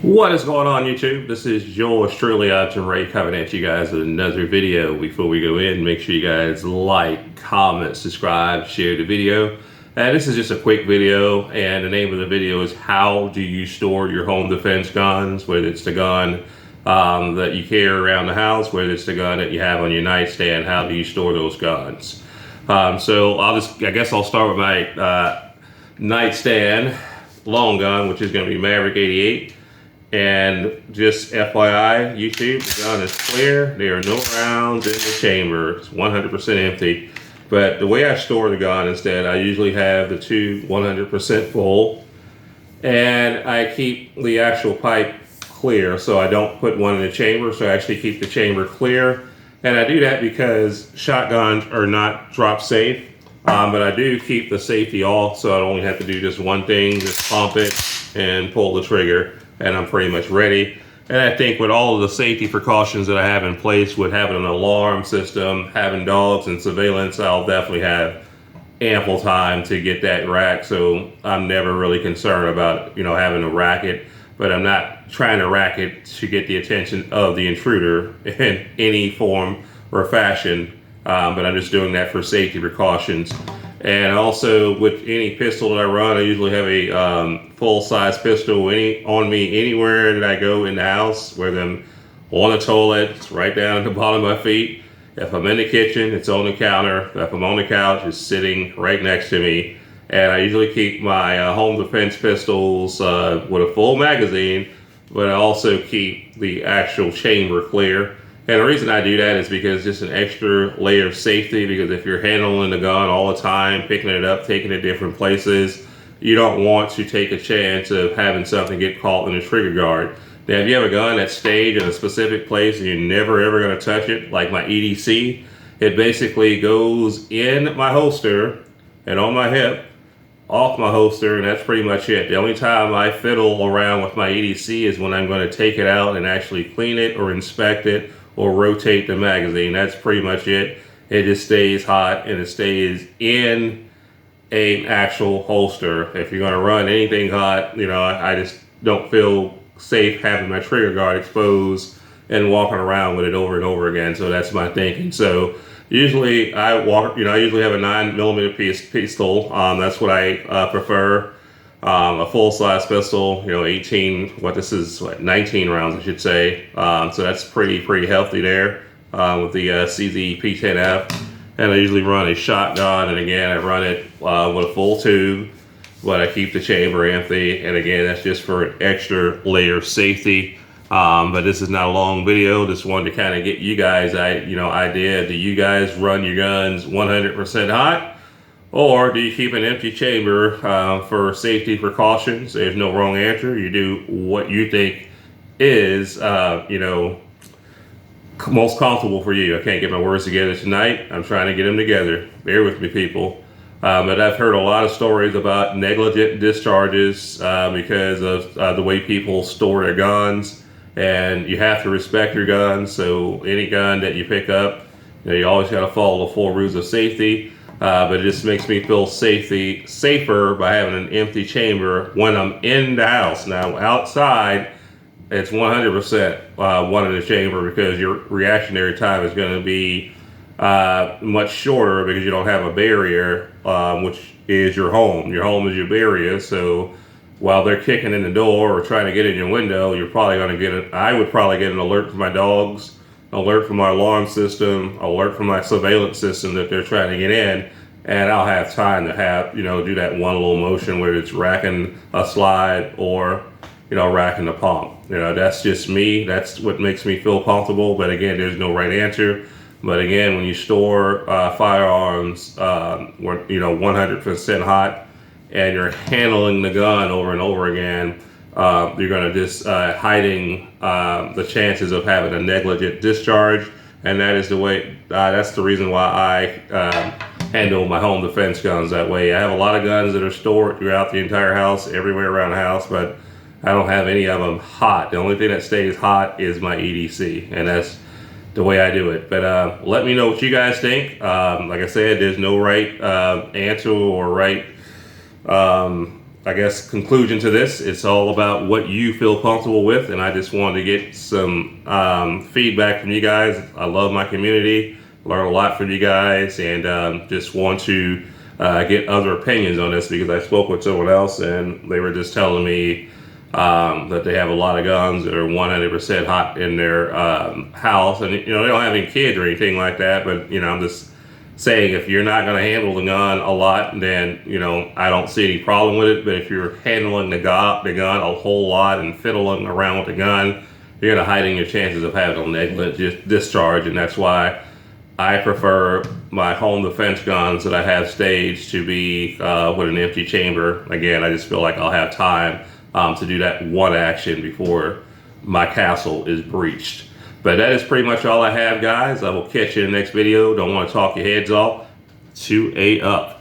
What is going on, YouTube? This is yours truly, ATUM-RE, coming at you guys with another video. Before we go in, make sure you guys like, comment, subscribe, share the video. And this is just a quick video, and the name of the video is how do you store your home defense guns, whether it's the gun that you carry around the house, whether it's the gun that you have on your nightstand, how do you store those guns? So I guess I'll start with my nightstand long gun, which is going to be Maverick 88. And just FYI, YouTube, the gun is clear. There are no rounds in the chamber. It's 100% empty. But the way I store the gun is that I usually have the tube 100% full, and I keep the actual pipe clear, so I don't put one in the chamber, so I actually keep the chamber clear. And I do that because shotguns are not drop safe, but I do keep the safety off, so I only have to do just one thing, just pump it and pull the trigger, and I'm pretty much ready. And I think with all of the safety precautions that I have in place, with having an alarm system, having dogs and surveillance, I'll definitely have ample time to get that rack. So I'm never really concerned about, having a racket, but I'm not trying to rack it to get the attention of the intruder in any form or fashion. But I'm just doing that for safety precautions. And also, with any pistol that I run, I usually have a full-size pistol on me anywhere that I go in the house, whether I'm on the toilet, it's right down at the bottom of my feet. If I'm in the kitchen, it's on the counter. If I'm on the couch, it's sitting right next to me. And I usually keep my home defense pistols with a full magazine, but I also keep the actual chamber clear. And the reason I do that is because it's just an extra layer of safety, because if you're handling the gun all the time, picking it up, taking it different places, you don't want to take a chance of having something get caught in the trigger guard. Now, if you have a gun that's staged in a specific place and you're never ever going to touch it, like my EDC, it basically goes in my holster and on my hip, off my holster, and that's pretty much it. The only time I fiddle around with my EDC is when I'm going to take it out and actually clean it or inspect it or rotate the magazine. That's pretty much it. It just stays hot and it stays in an actual holster. If you're gonna run anything hot, I just don't feel safe having my trigger guard exposed and walking around with it over and over again. So that's my thinking. So usually I usually have a 9mm pistol. That's what I prefer. A full-size pistol, 19 rounds, I should say. So that's pretty healthy there with the CZ P10F. And I usually run a shotgun, and again, I run it with a full tube, but I keep the chamber empty. And again, that's just for an extra layer of safety. But this is not a long video. Just wanted to kind of get you guys, idea. Do you guys run your guns 100% hot? Or do you keep an empty chamber for safety precautions? There's no wrong answer. You do what you think is, most comfortable for you. I can't get my words together tonight. I'm trying to get them together. Bear with me, people. But I've heard a lot of stories about negligent discharges because of the way people store their guns. And you have to respect your guns. So any gun that you pick up, you always got to follow the 4 rules of safety. But it just makes me feel safer by having an empty chamber when I'm in the house. Now, outside, it's 100% one in the chamber, because your reactionary time is going to be much shorter because you don't have a barrier, which is your home. Your home is your barrier. So while they're kicking in the door or trying to get in your window, you're probably going to I would probably get an alert from my dogs, alert from my alarm system, alert from my surveillance system that they're trying to get in, and I'll have time to do that one little motion, whether it's racking a slide or, racking the pump. That's just me. That's what makes me feel comfortable. But again, there's no right answer. But again, when you store firearms, 100% hot, and you're handling the gun over and over again, you're going to just hiding the chances of having a negligent discharge. And that is that's the reason why I handle my home defense guns that way. I have a lot of guns that are stored throughout the entire house, everywhere around the house, but I don't have any of them hot. The only thing that stays hot is my EDC, and that's the way I do it. But let me know what you guys think. Like I said, there's no right answer or right I guess, conclusion to this. It's all about what you feel comfortable with, and I just wanted to get some feedback from you guys. I love my community, learn a lot from you guys, and just want to get other opinions on this, because I spoke with someone else and they were just telling me that they have a lot of guns that are 100% hot in their house, and they don't have any kids or anything like that. But I'm just saying, if you're not going to handle the gun a lot, then I don't see any problem with it. But if you're handling the gun a whole lot and fiddling around with the gun, you're going to heighten your chances of having a negligent discharge, and that's why I prefer my home defense guns that I have staged to be with an empty chamber. Again, I just feel like I'll have time to do that one action before my castle is breached. But that is pretty much all I have, guys. I will catch you in the next video. Don't want to talk your heads off. 2A up.